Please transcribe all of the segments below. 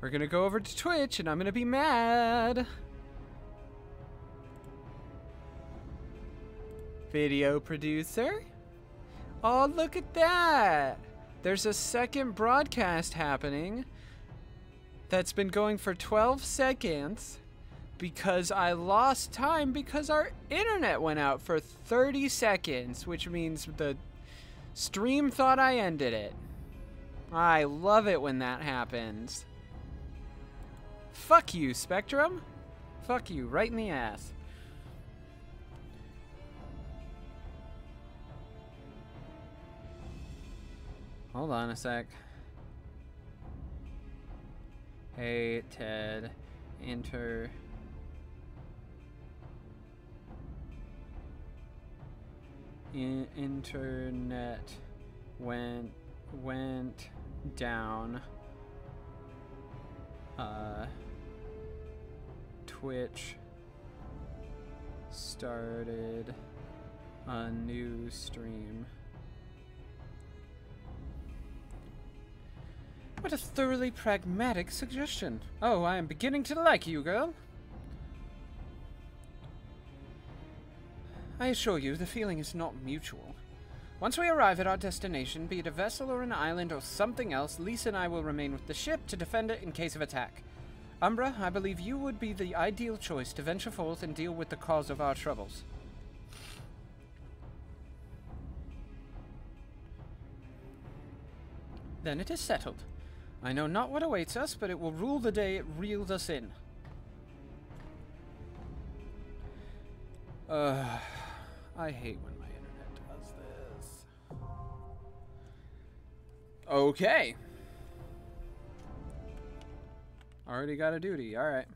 We're gonna go over to Twitch and I'm gonna be mad. Video producer? Oh, look at that! There's a second broadcast happening that's been going for 12 seconds because I lost time because our internet went out for 30 seconds, which means the stream thought I ended it. I love it when that happens. Fuck you, Spectrum. Fuck you, right in the ass. Hold on a sec. Hey, Ted. Enter. Internet went down. Twitch started a new stream. What a thoroughly pragmatic suggestion. Oh, I am beginning to like you, girl. I assure you, the feeling is not mutual. Once we arrive at our destination, be it a vessel or an island or something else, Lisa and I will remain with the ship to defend it in case of attack. Umbra, I believe you would be the ideal choice to venture forth and deal with the cause of our troubles. Then it is settled. I know not what awaits us, but it will rule the day it reeled us in. I hate when my internet does this. Okay. Already got a duty, alright.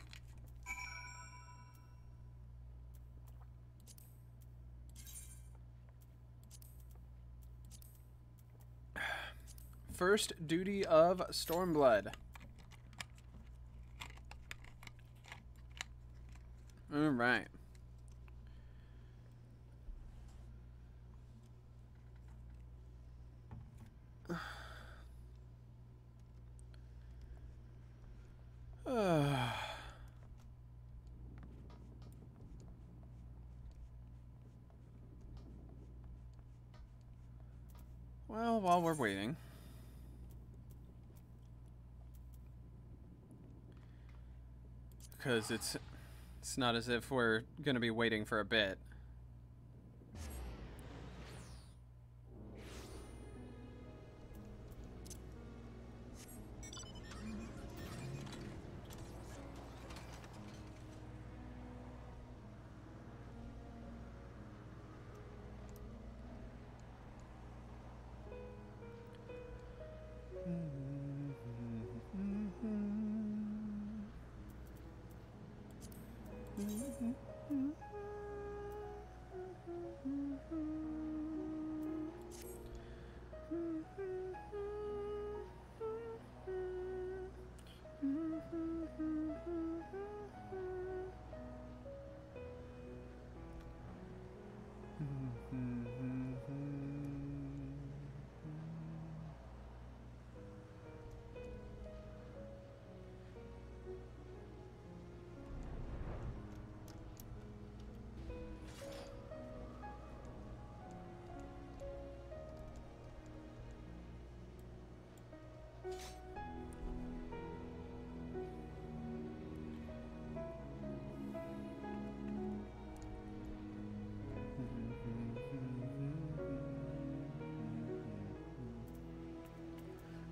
First duty of Stormblood. Alright. Well, while we're waiting, because it's not as if we're gonna be waiting for a bit.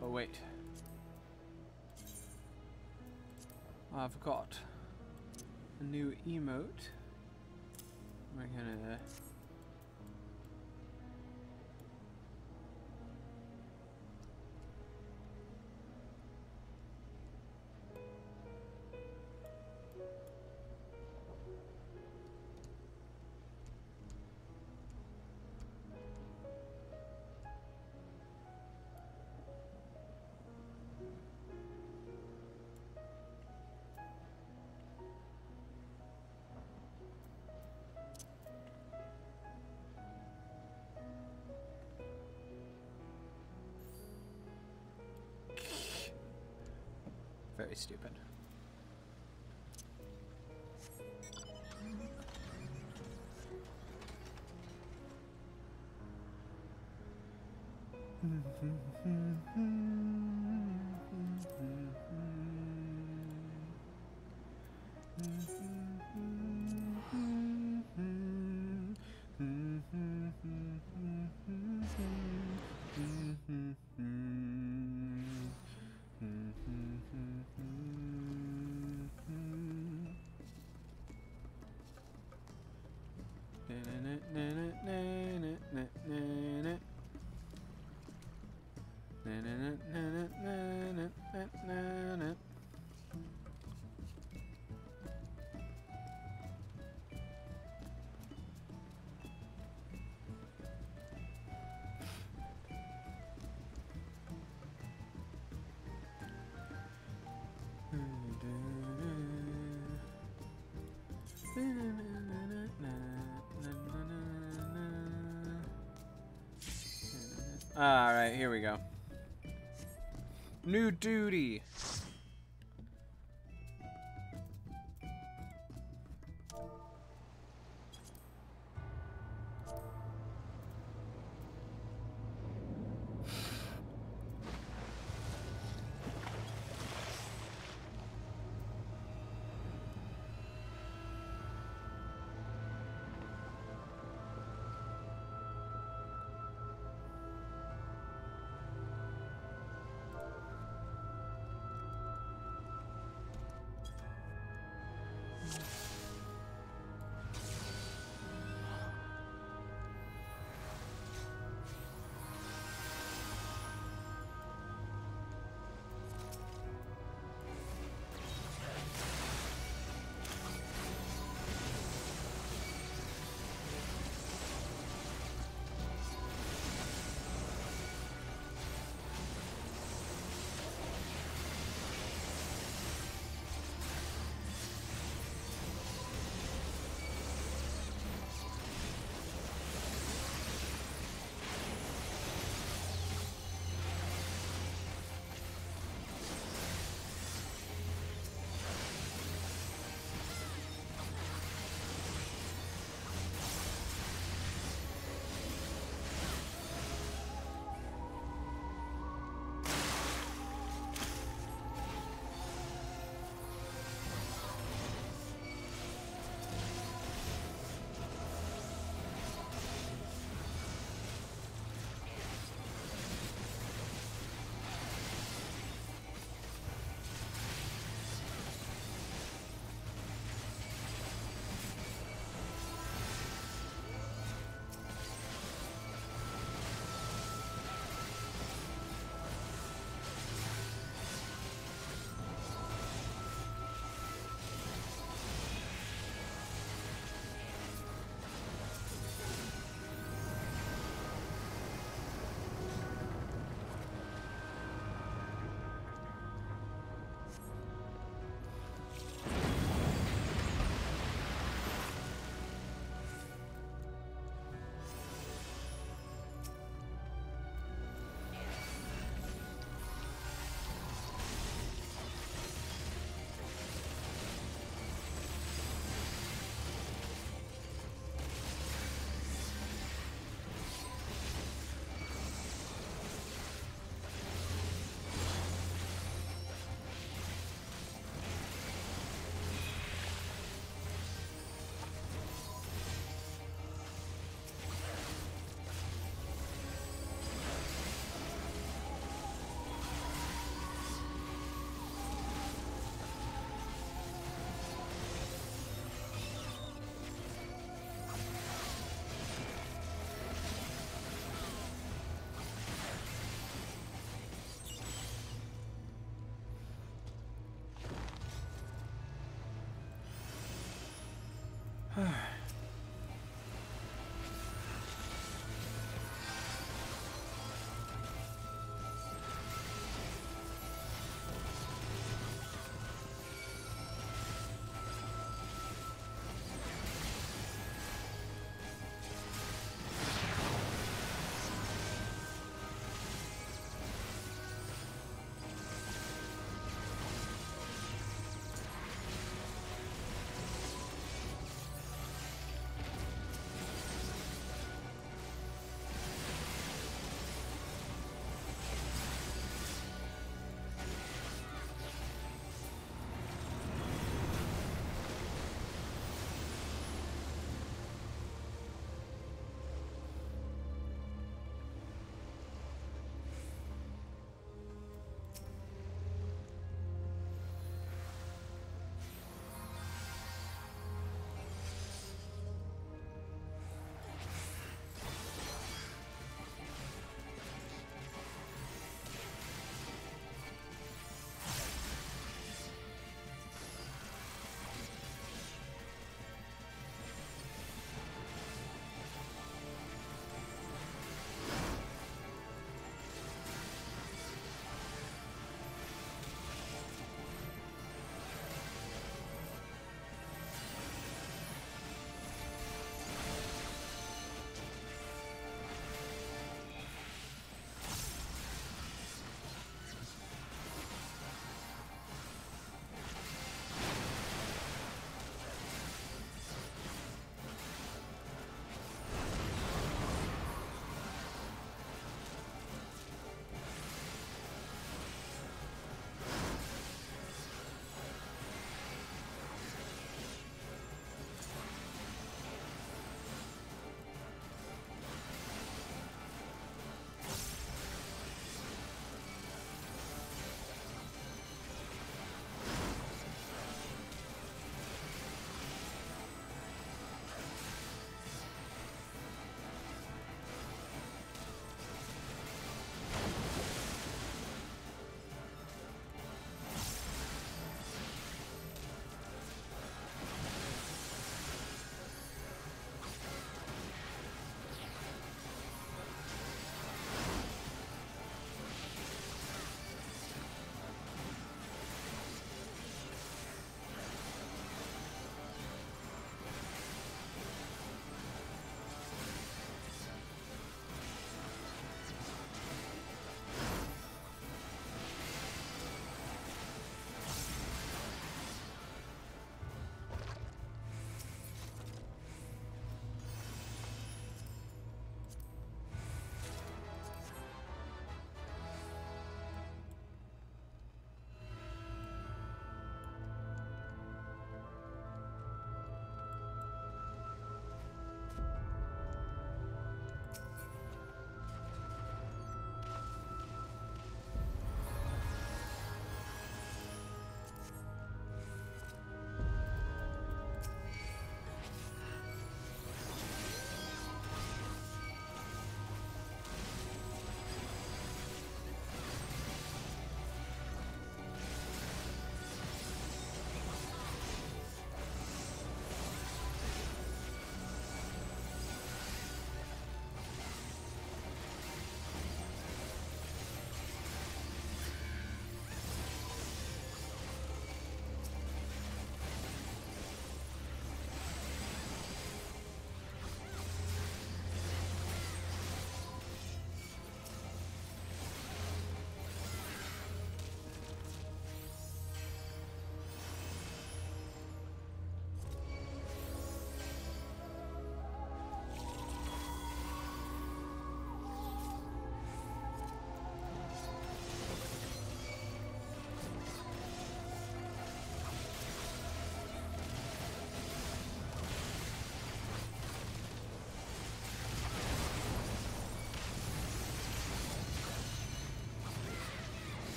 Oh, wait. I've got a new emote. We're gonna... very stupid. All right, here we go. New duty.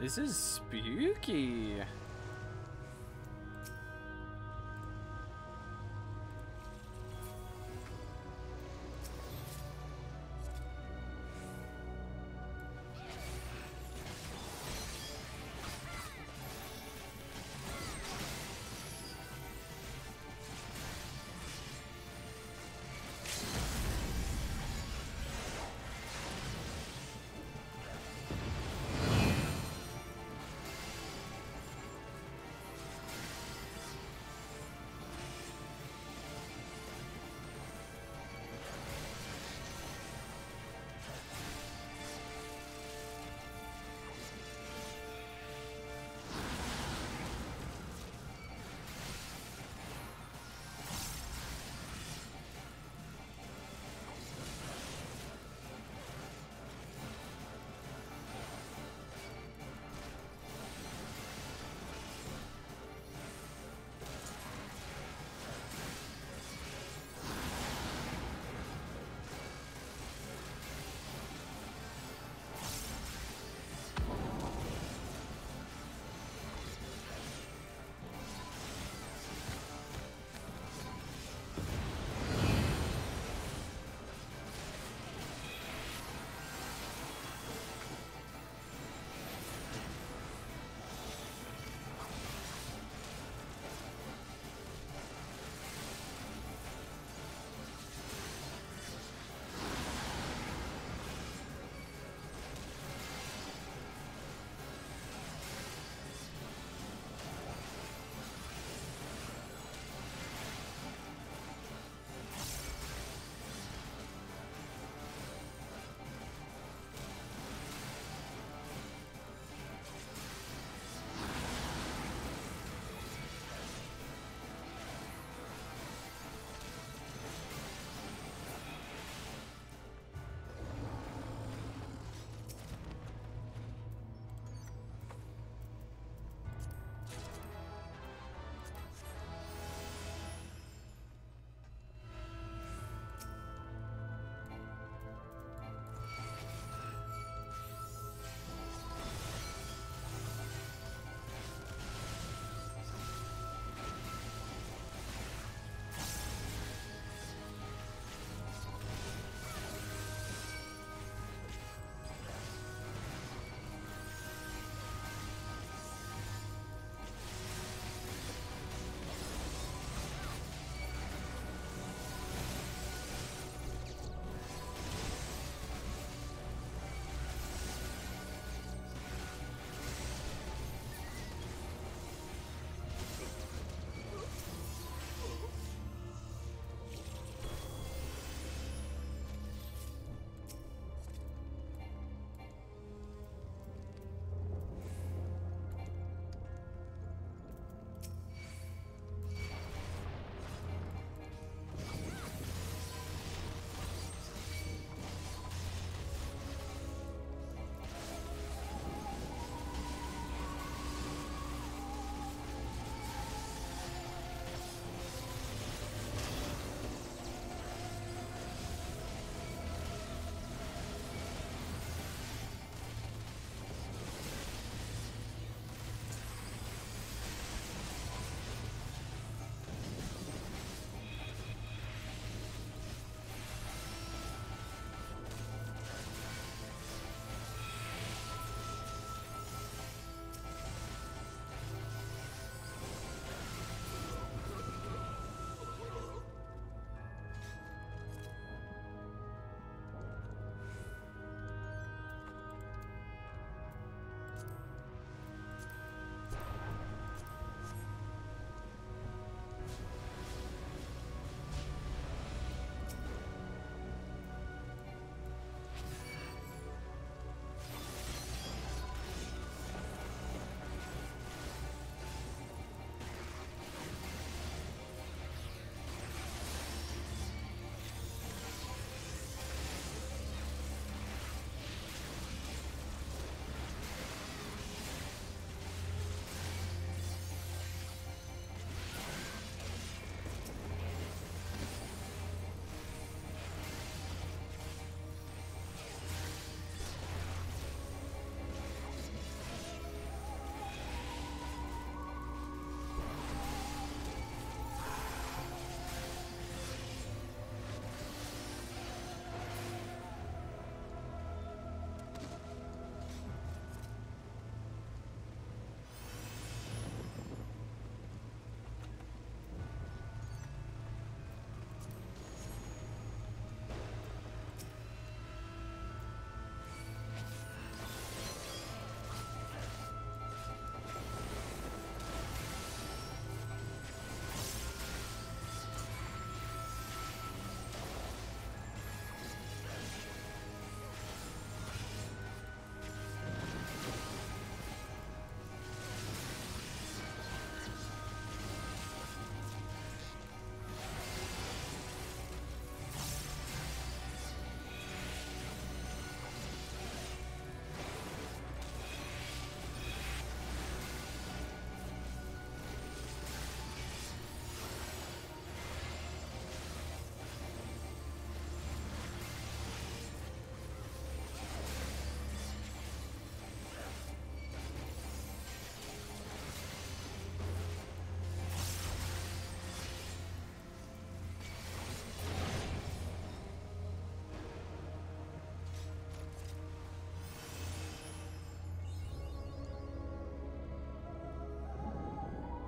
This is spooky.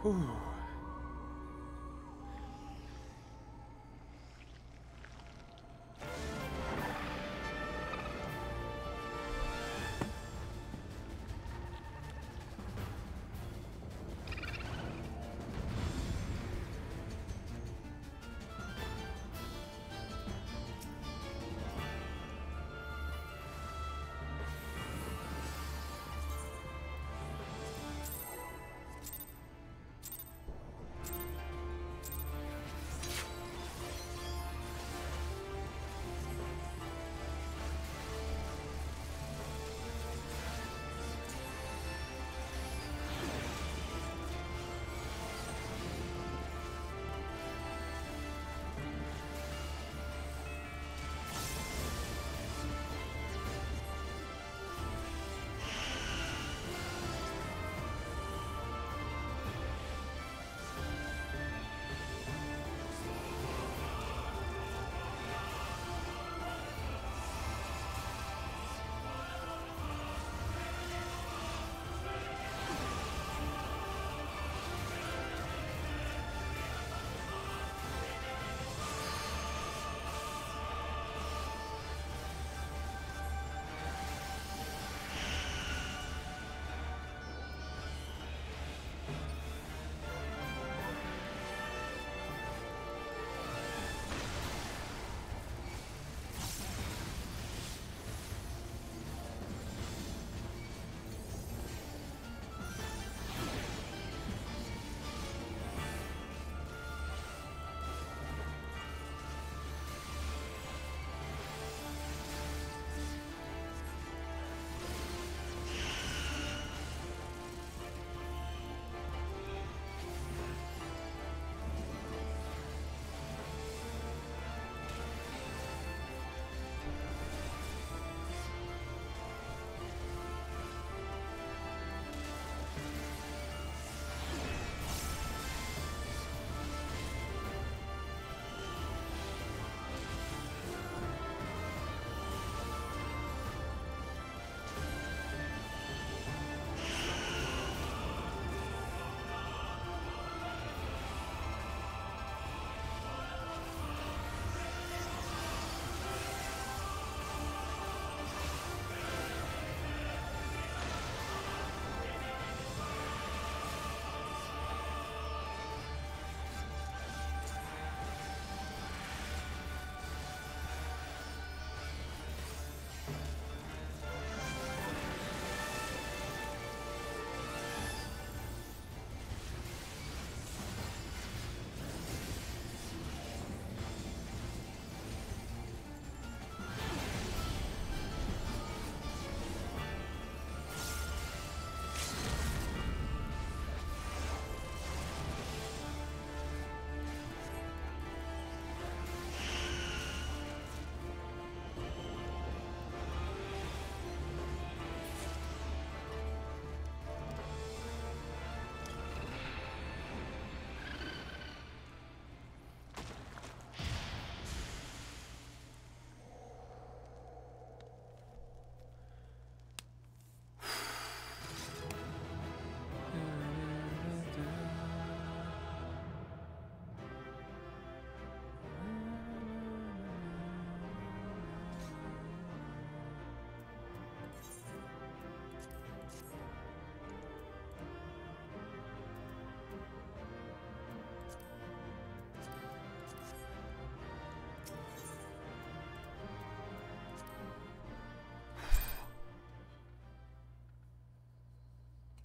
Whew.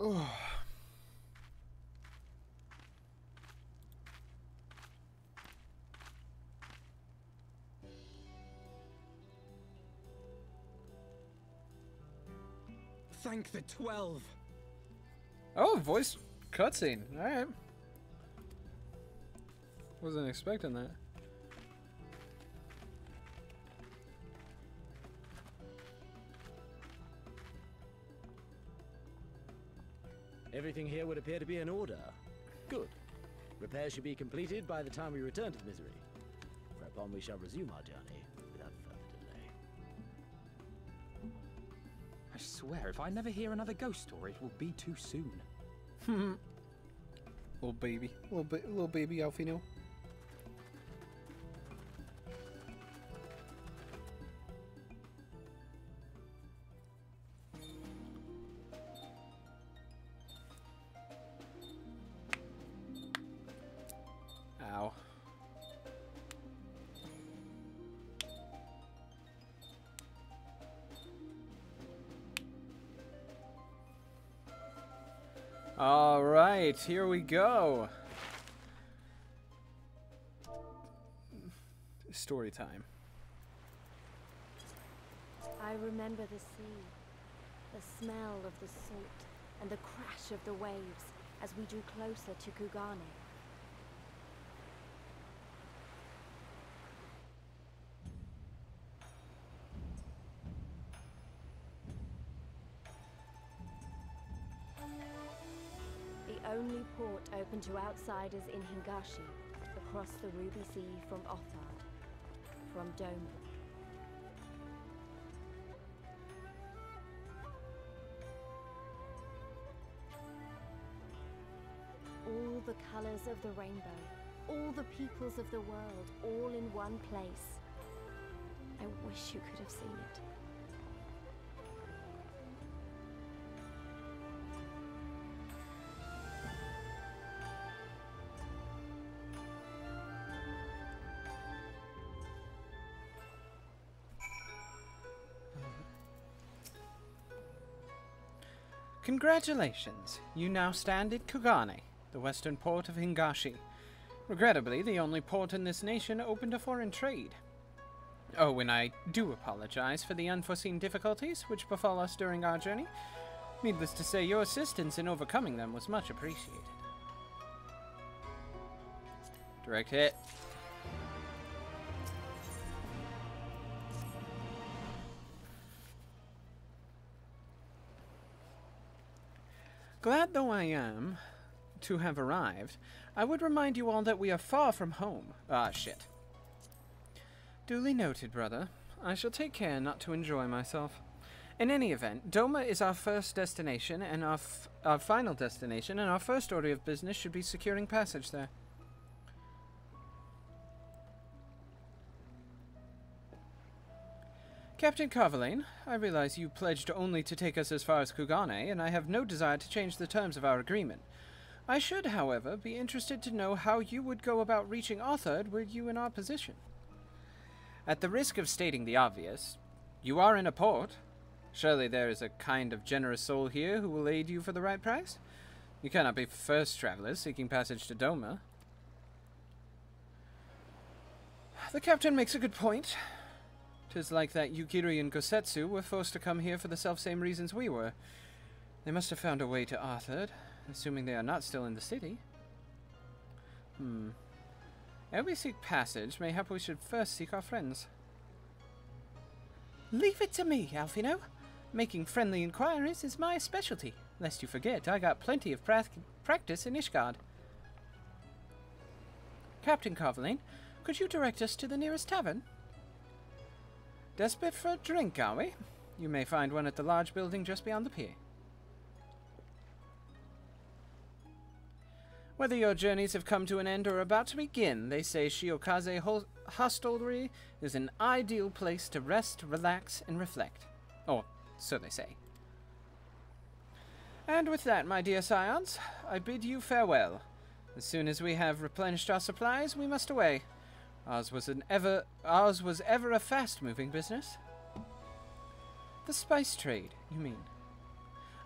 Oh. Thank the 12. Oh, voice cutscene. All right. Wasn't expecting that. Everything here would appear to be in order. Good. Repairs should be completed by the time we return to the Misery. Whereupon we shall resume our journey without further delay. I swear, if I never hear another ghost story, it will be too soon. Little baby. Little baby Alfino. Ow. All right, here we go. Story time. I remember the sea, the smell of the salt, and the crash of the waves as we drew closer to Kugane. The only port open to outsiders in Hingashi, across the Ruby Sea from Othard, from Doma. All the colors of the rainbow, all the peoples of the world, all in one place. I wish you could have seen it. Congratulations! You now stand at Kugane, the western port of Hingashi. Regrettably, the only port in this nation open to foreign trade. Oh, and I do apologize for the unforeseen difficulties which befall us during our journey. Needless to say, your assistance in overcoming them was much appreciated. Direct hit. Glad though I am to have arrived, I would remind you all that we are far from home. Ah, shit. Duly noted, brother. I shall take care not to enjoy myself. In any event, Doma is our first destination and our final destination, and our first order of business should be securing passage there. Captain Carvalane, I realize you pledged only to take us as far as Kugane, and I have no desire to change the terms of our agreement. I should, however, be interested to know how you would go about reaching Othard were you in our position. At the risk of stating the obvious, you are in a port. Surely there is a kind of generous soul here who will aid you for the right price? You cannot be first travelers seeking passage to Doma. The captain makes a good point. 'Tis like that Yukiri and Gosetsu were forced to come here for the selfsame reasons we were. They must have found a way to Othard, assuming they are not still in the city. Ere we seek passage, mayhap we should first seek our friends. Leave it to me, Alfino. Making friendly inquiries is my specialty. Lest you forget, I got plenty of practice in Ishgard. Captain Carvalane, could you direct us to the nearest tavern? Desperate for a drink, are we? You may find one at the large building just beyond the pier. Whether your journeys have come to an end or are about to begin, they say Shiokaze Hostelry is an ideal place to rest, relax, and reflect. Or, so they say. And with that, my dear scions, I bid you farewell. As soon as we have replenished our supplies, we must away. Ours was ever a fast-moving business. The spice trade, you mean?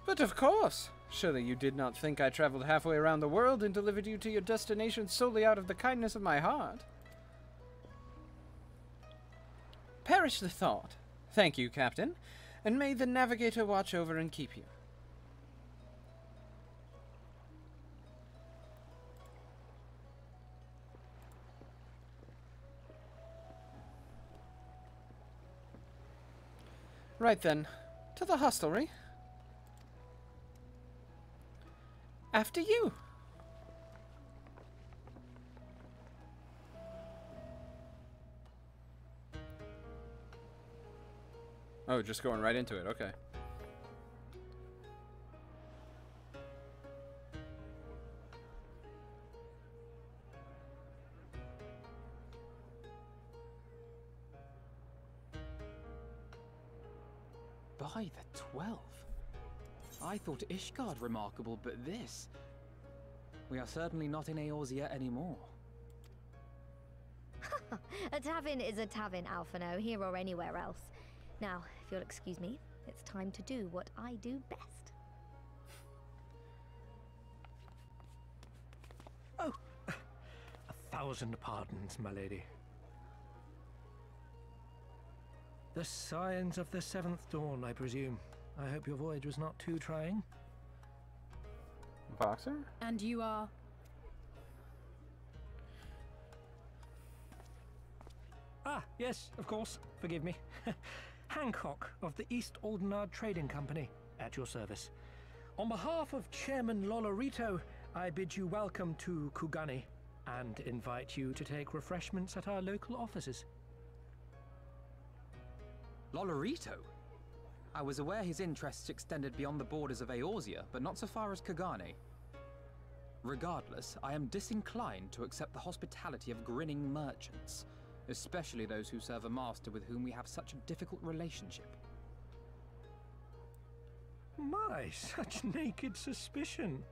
But of course! Surely you did not think I traveled halfway around the world and delivered you to your destination solely out of the kindness of my heart? Perish the thought. Thank you, Captain, and may the Navigator watch over and keep you. Right then, to the hostelry. After you. Oh, just going right into it, okay. By the 12. I thought Ishgard remarkable, but this... We are certainly not in Eorzea anymore. A tavern is a tavern, Alphino, here or anywhere else. Now, if you'll excuse me, it's time to do what I do best. Oh, 1,000 pardons, my lady. The signs of the 7th dawn, I presume. I hope your voyage was not too trying. Boxer? And you are? Ah, yes, of course. Forgive me. Hancock of the East Aldenard Trading Company, at your service. On behalf of Chairman Lolorito, I bid you welcome to Kugani and invite you to take refreshments at our local offices. Lolorito? I was aware his interests extended beyond the borders of Eorzea, but not so far as Kugani. Regardless, I am disinclined to accept the hospitality of grinning merchants, especially those who serve a master with whom we have such a difficult relationship. My, such naked suspicion.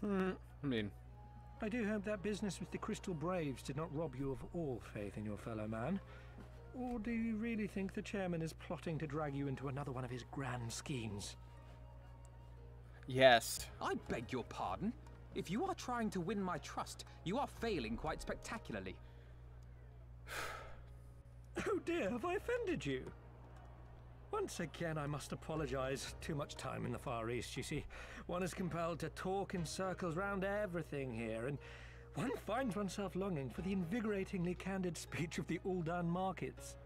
I mean... I do hope that business with the Crystal Braves did not rob you of all faith in your fellow man. Or do you really think the chairman is plotting to drag you into another one of his grand schemes? Yes. I beg your pardon? If you are trying to win my trust, you are failing quite spectacularly. Oh dear, have I offended you? Once again, I must apologize. Too much time in the Far East, you see. One is compelled to talk in circles round everything here, and one finds oneself longing for the invigoratingly candid speech of the Uldan markets.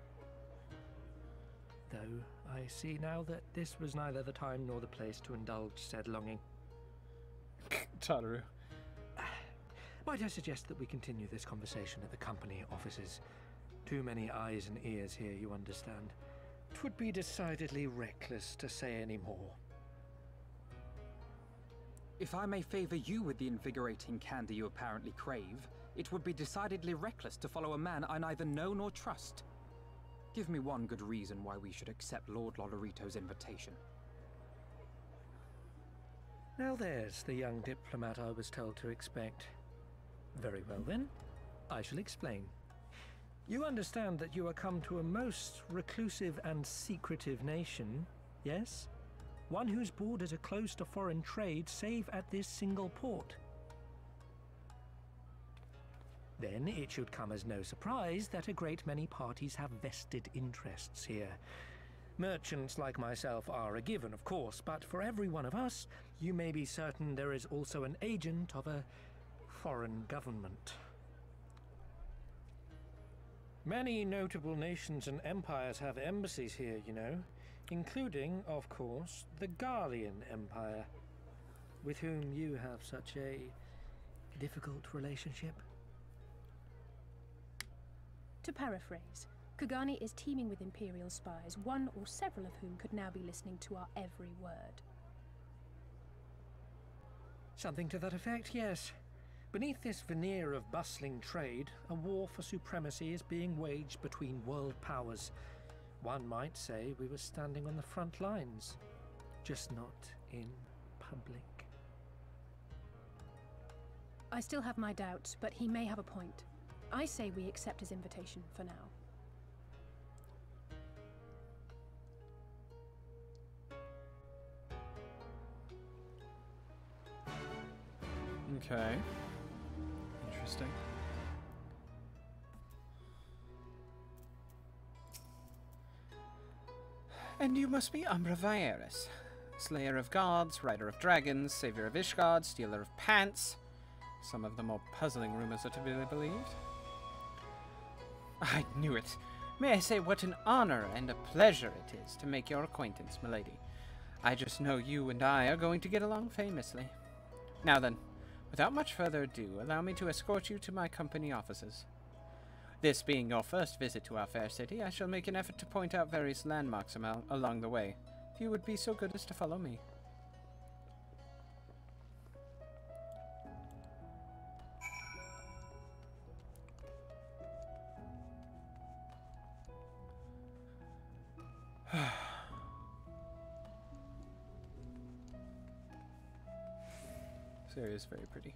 Though I see now that this was neither the time nor the place to indulge said longing. Tataru. Might I suggest that we continue this conversation at the company offices? Too many eyes and ears here, you understand. 'Twould be decidedly reckless to say any more. If I may favor you with the invigorating candy you apparently crave, it would be decidedly reckless to follow a man I neither know nor trust. Give me one good reason why we should accept Lord Lolorito's invitation. Now there's the young diplomat I was told to expect. Very well then, I shall explain. You understand that you are come to a most reclusive and secretive nation, yes? One whose borders are closed to foreign trade save at this single port. Then it should come as no surprise that a great many parties have vested interests here. Merchants like myself are a given, of course, but for every one of us, you may be certain there is also an agent of a foreign government. Many notable nations and empires have embassies here, you know, including, of course, the Garlean Empire, with whom you have such a difficult relationship. To paraphrase, Kugani is teeming with Imperial spies, one or several of whom could now be listening to our every word. Something to that effect, yes. Beneath this veneer of bustling trade, a war for supremacy is being waged between world powers. One might say we were standing on the front lines, just not in public. I still have my doubts, but he may have a point. I say we accept his invitation for now. Okay. Interesting. And you must be Umbra Vieris, Slayer of Gods, Rider of Dragons, Savior of Ishgard, Stealer of Pants. Some of the more puzzling rumors are to be believed. I knew it. May I say what an honor and a pleasure it is to make your acquaintance, milady. I just know you and I are going to get along famously. Now then, without much further ado, allow me to escort you to my company offices. This being your first visit to our fair city, I shall make an effort to point out various landmarks along the way. If you would be so good as to follow me. This area is very pretty.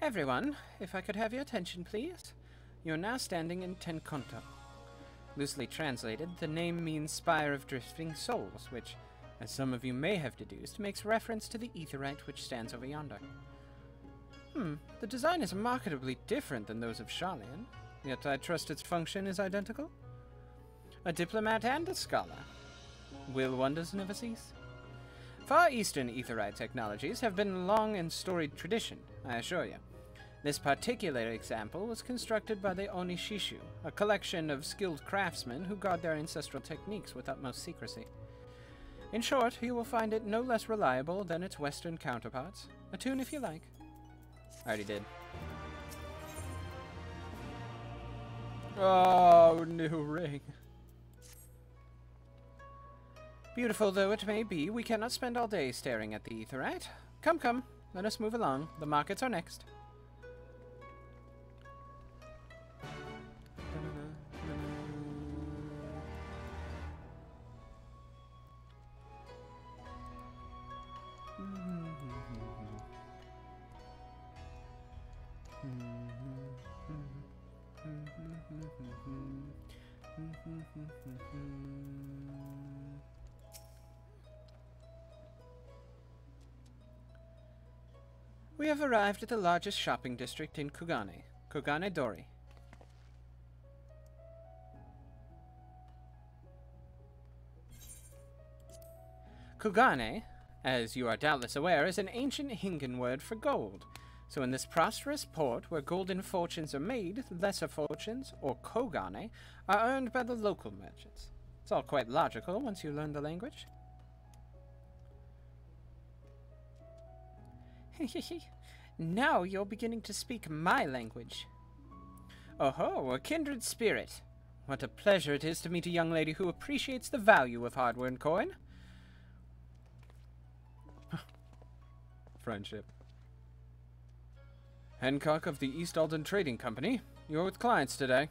Everyone, if I could have your attention, please. You are now standing in Tenkonto. Loosely translated, the name means Spire of Drifting Souls, which, as some of you may have deduced, makes reference to the aetheryte which stands over yonder. The design is markedly different than those of Sharlayan, yet I trust its function is identical? A diplomat and a scholar. Will wonders never cease? Far Eastern aetheryte technologies have been long and storied tradition, I assure you. This particular example was constructed by the Onishishu, a collection of skilled craftsmen who guard their ancestral techniques with utmost secrecy. In short, you will find it no less reliable than its Western counterparts. Attune if you like. I already did. Oh, new ring. Beautiful though it may be, we cannot spend all day staring at the aetheryte. Come, come, let us move along. The markets are next. We have arrived at the largest shopping district in Kugane, Kugane Dori. Kugane, as you are doubtless aware, is an ancient Hingan word for gold. So in this prosperous port, where golden fortunes are made, lesser fortunes, or kogane, are earned by the local merchants. It's all quite logical once you learn the language. Now you're beginning to speak my language. Oh-ho, a kindred spirit. What a pleasure it is to meet a young lady who appreciates the value of hard-earned coin. Friendship. Hancock of the East Alden Trading Company. You're with clients today.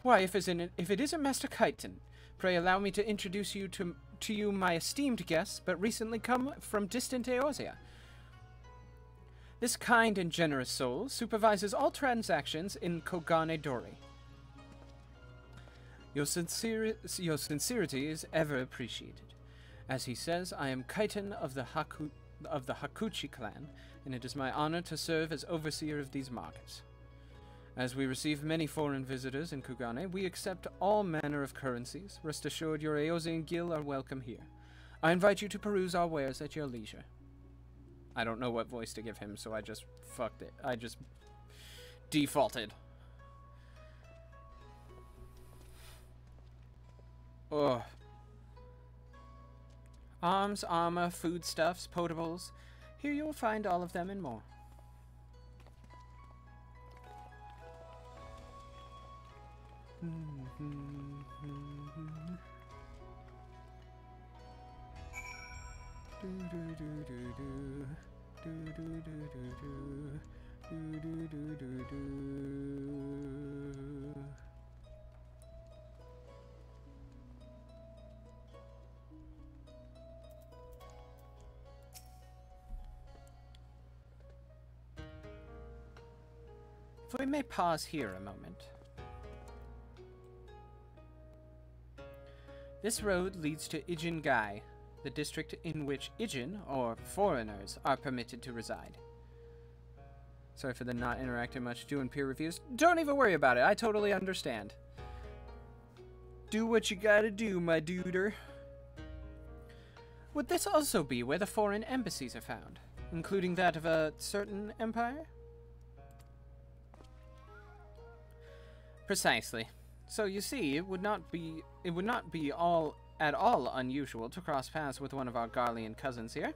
Why, if it isn't Master Kyton, pray allow me to introduce you to you my esteemed guests, but recently come from distant Eorzea. This kind and generous soul supervises all transactions in Kogane Dori. Your sincerity is ever appreciated. As he says, I am Kyton of the Hakuchi clan, and it is my honor to serve as overseer of these markets. As we receive many foreign visitors in Kugane, we accept all manner of currencies. Rest assured your Eorzea Guild are welcome here. I invite you to peruse our wares at your leisure. I don't know what voice to give him, so I just fucked it. I just defaulted. Ugh. Arms, armor, foodstuffs, potables. Here you will find all of them and more. If we may pause here a moment. This road leads to Ijin-gai, the district in which Ijin, or foreigners, are permitted to reside. Sorry for the not interacting much doing peer reviews. Don't even worry about it, I totally understand. Do what you gotta do, my duder. Would this also be where the foreign embassies are found, including that of a certain empire? Precisely. So you see, it would not be at all unusual to cross paths with one of our Garlean cousins here.